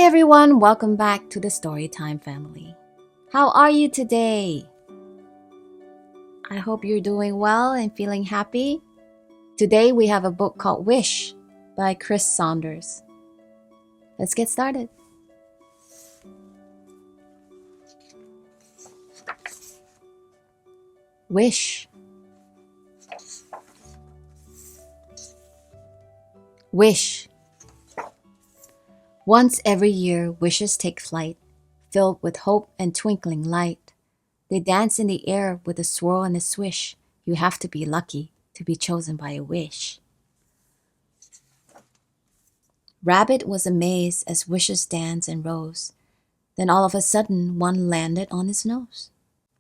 Hi everyone, welcome back to the Storytime family. How are you today? I hope you're doing well and feeling happy. Today we have a book called Wish by Chris Saunders. Let's get started. Wish. Wish. Once every year, wishes take flight, filled with hope and twinkling light. They dance in the air with a swirl and a swish. You have to be lucky to be chosen by a wish. Rabbit was amazed as wishes danced and rose. Then all of a sudden, one landed on his nose.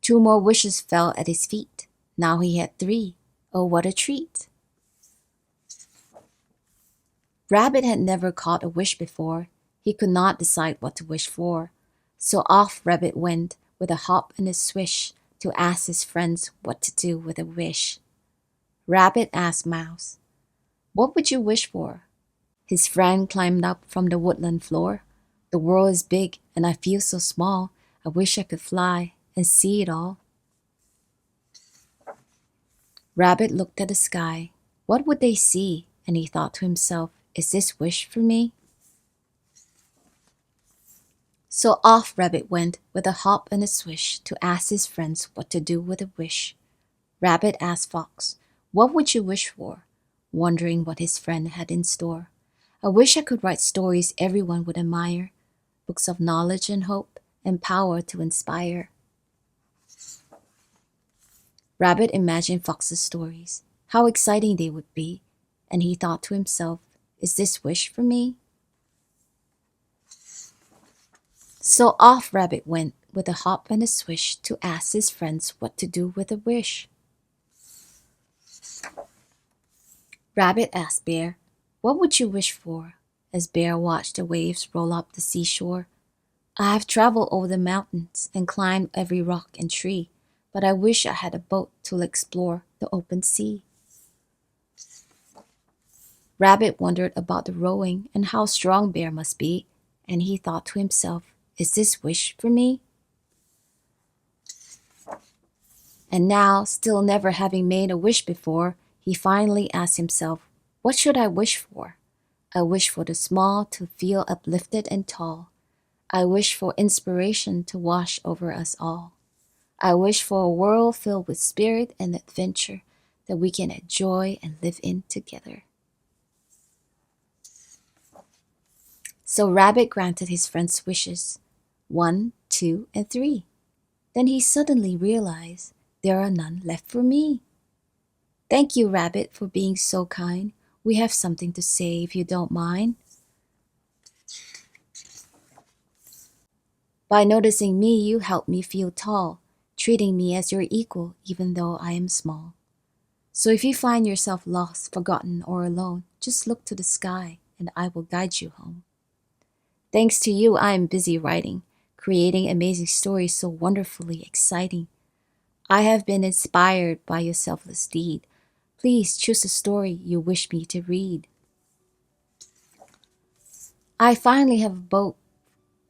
2 more wishes fell at his feet. Now he had 3. Oh, what a treat! Rabbit had never caught a wish before. He could not decide what to wish for. So off Rabbit went with a hop and a swish to ask his friends what to do with a wish. Rabbit asked Mouse, "What would you wish for?" His friend climbed up from the woodland floor. "The world is big and I feel so small. I wish I could fly and see it all." Rabbit looked at the sky. What would they see? And he thought to himself, "Is this wish for me?" So off Rabbit went with a hop and a swish to ask his friends what to do with a wish. Rabbit asked Fox, "What would you wish for?" wondering what his friend had in store. "I wish I could write stories everyone would admire, books of knowledge and hope and power to inspire." Rabbit imagined Fox's stories, how exciting they would be, and he thought to himself, "Is this wish for me?" So off Rabbit went with a hop and a swish to ask his friends what to do with a wish. Rabbit asked Bear, "What would you wish for?" as Bear watched the waves roll up the seashore. "I have traveled over the mountains and climbed every rock and tree, but I wish I had a boat to explore the open sea." Rabbit wondered about the rowing and how strong Bear must be, and he thought to himself, "Is this wish for me?" And now, still never having made a wish before, he finally asked himself, "What should I wish for?" "I wish for the small to feel uplifted and tall. I wish for inspiration to wash over us all. I wish for a world filled with spirit and adventure that we can enjoy and live in together." So Rabbit granted his friends wishes, 1, 2, and 3. Then he suddenly realized there are none left for me. "Thank you, Rabbit, for being so kind. We have something to say if you don't mind." "By noticing me, you help me feel tall, treating me as your equal even though I am small. So if you find yourself lost, forgotten, or alone, just look to the sky and I will guide you home. Thanks to you, I am busy writing, creating amazing stories so wonderfully exciting. I have been inspired by your selfless deed. Please choose a story you wish me to read. I finally have a boat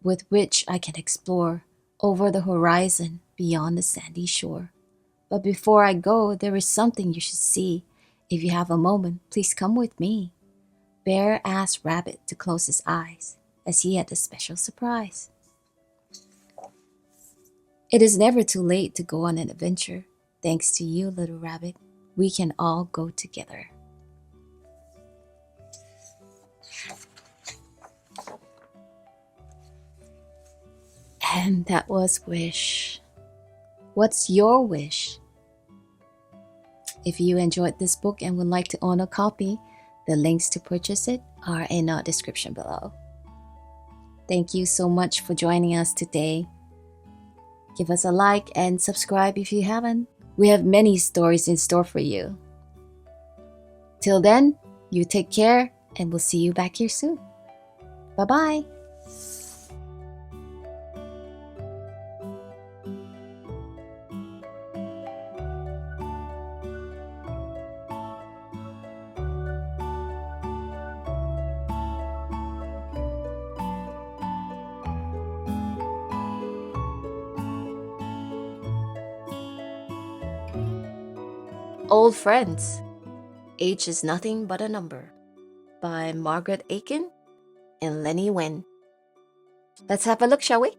with which I can explore over the horizon beyond the sandy shore. But before I go, there is something you should see. If you have a moment, please come with me." Bear asked Rabbit to close his eyes, as he had a special surprise. "It is never too late to go on an adventure. Thanks to you, little rabbit, we can all go together." And that was Wish. What's your wish? If you enjoyed this book and would like to own a copy, the links to purchase it are in our description below. Thank you so much for joining us today. Give us a like and subscribe if you haven't. We have many stories in store for you. Till then, you take care and we'll see you back here soon. Bye-bye. Old Friends. Age is Nothing But a Number by Margaret Aiken and Lenny Wen. Let's have a look, shall we?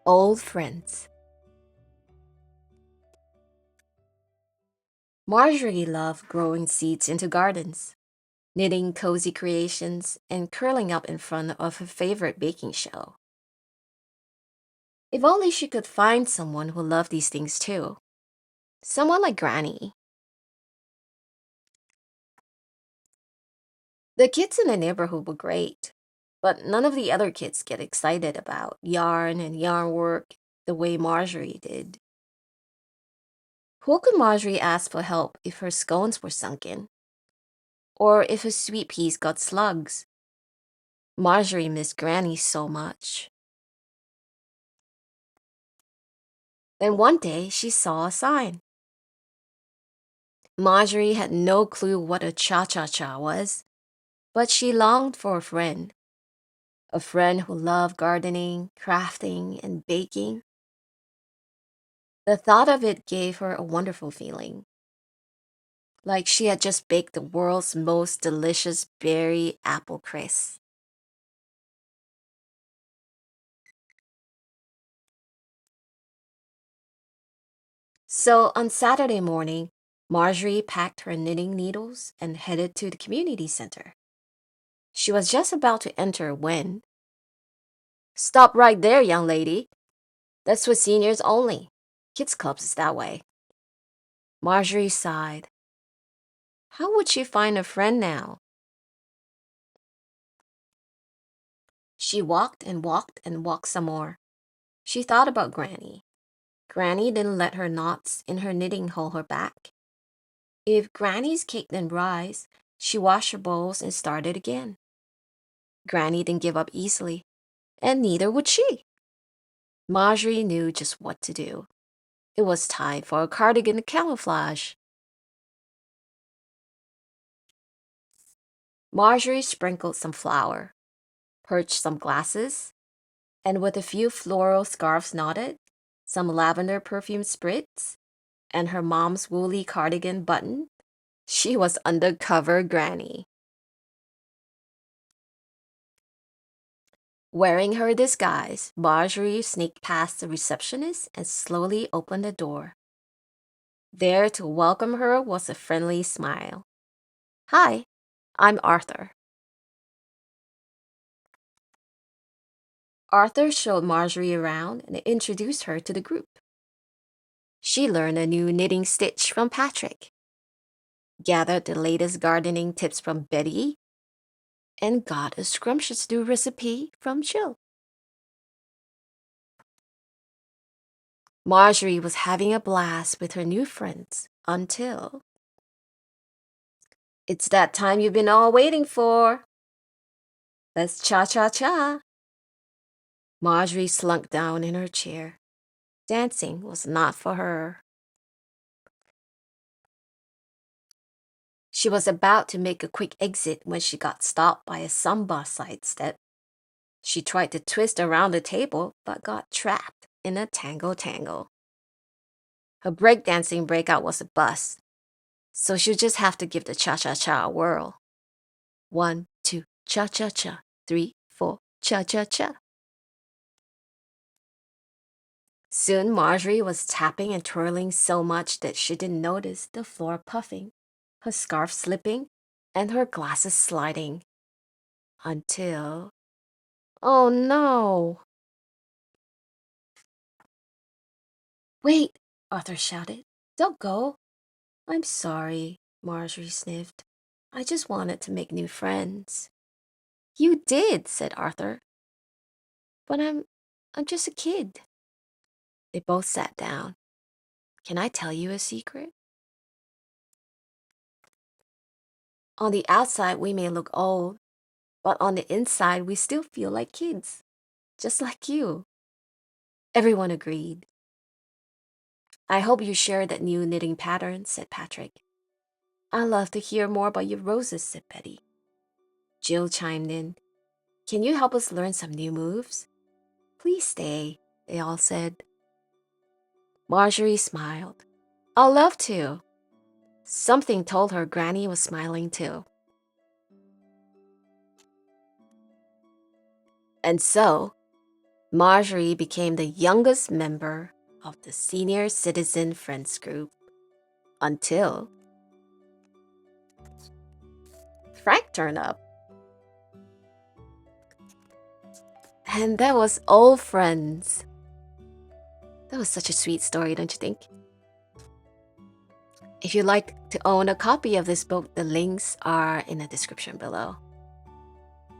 Old Friends. Marjorie loved growing seeds into gardens, knitting cozy creations, and curling up in front of her favorite baking show. If only she could find someone who loved these things too. Someone like Granny. The kids in the neighborhood were great, but none of the other kids get excited about yarn and yarn work the way Marjorie did. Who could Marjorie ask for help if her scones were sunken? Or if her sweet peas got slugs? Marjorie missed Granny so much. Then one day she saw a sign. Marjorie had no clue what a cha-cha-cha was, but she longed for a friend who loved gardening, crafting, and baking. The thought of it gave her a wonderful feeling, like she had just baked the world's most delicious berry apple crisp. So on Saturday morning, Marjorie packed her knitting needles and headed to the community center. She was just about to enter when, "Stop right there, young lady. That's for seniors only. Kids clubs is that way." Marjorie sighed. How would she find a friend now? She walked and walked and walked some more. She thought about Granny. Granny didn't let her knots in her knitting hold her back. If Granny's cake didn't rise, she washed her bowls and started again. Granny didn't give up easily, and neither would she. Marjorie knew just what to do. It was time for a cardigan camouflage. Marjorie sprinkled some flour, perched some glasses, and with a few floral scarves knotted, some lavender perfume spritz, and her mom's woolly cardigan button, she was undercover Granny. Wearing her disguise, Marjorie sneaked past the receptionist and slowly opened the door. There to welcome her was a friendly smile. "Hi, I'm Arthur." Arthur showed Marjorie around and introduced her to the group. She learned a new knitting stitch from Patrick, gathered the latest gardening tips from Betty, and got a scrumptious new recipe from Jill. Marjorie was having a blast with her new friends until... "It's that time you've been all waiting for. Let's cha-cha-cha." Marjorie slunk down in her chair. Dancing was not for her. She was about to make a quick exit when she got stopped by a samba sidestep. She tried to twist around the table, but got trapped in a tangle. Her breakdancing breakout was a bust, so she'll just have to give the cha-cha-cha a whirl. 1, 2, cha-cha-cha. 3, 4, cha-cha-cha. Soon Marjorie was tapping and twirling so much that she didn't notice the floor puffing, her scarf slipping, and her glasses sliding. Until... oh no! "Wait!" Arthur shouted. "Don't go." "I'm sorry," Marjorie sniffed. "I just wanted to make new friends." "You did," said Arthur. "But I'm just a kid." They both sat down. "Can I tell you a secret?" "On the outside, we may look old, but on the inside, we still feel like kids. Just like you." Everyone agreed. "I hope you share that new knitting pattern," said Patrick. "I'd love to hear more about your roses," said Betty. Jill chimed in. "Can you help us learn some new moves?" "Please stay. they all said. Marjorie smiled. I'll love to. Something told her Granny was smiling too. And so, Marjorie became the youngest member of the Senior Citizen Friends Group until Frank turned up. And that was Old Friends. That was such a sweet story, don't you think? If you'd like to own a copy of this book, the links are in the description below.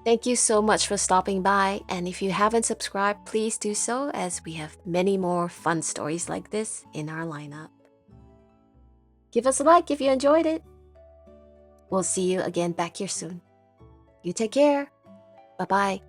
Thank you so much for stopping by, and if you haven't subscribed, please do so, as we have many more fun stories like this in our lineup. Give us a like if you enjoyed it. We'll see you again back here soon. You take care. Bye-bye.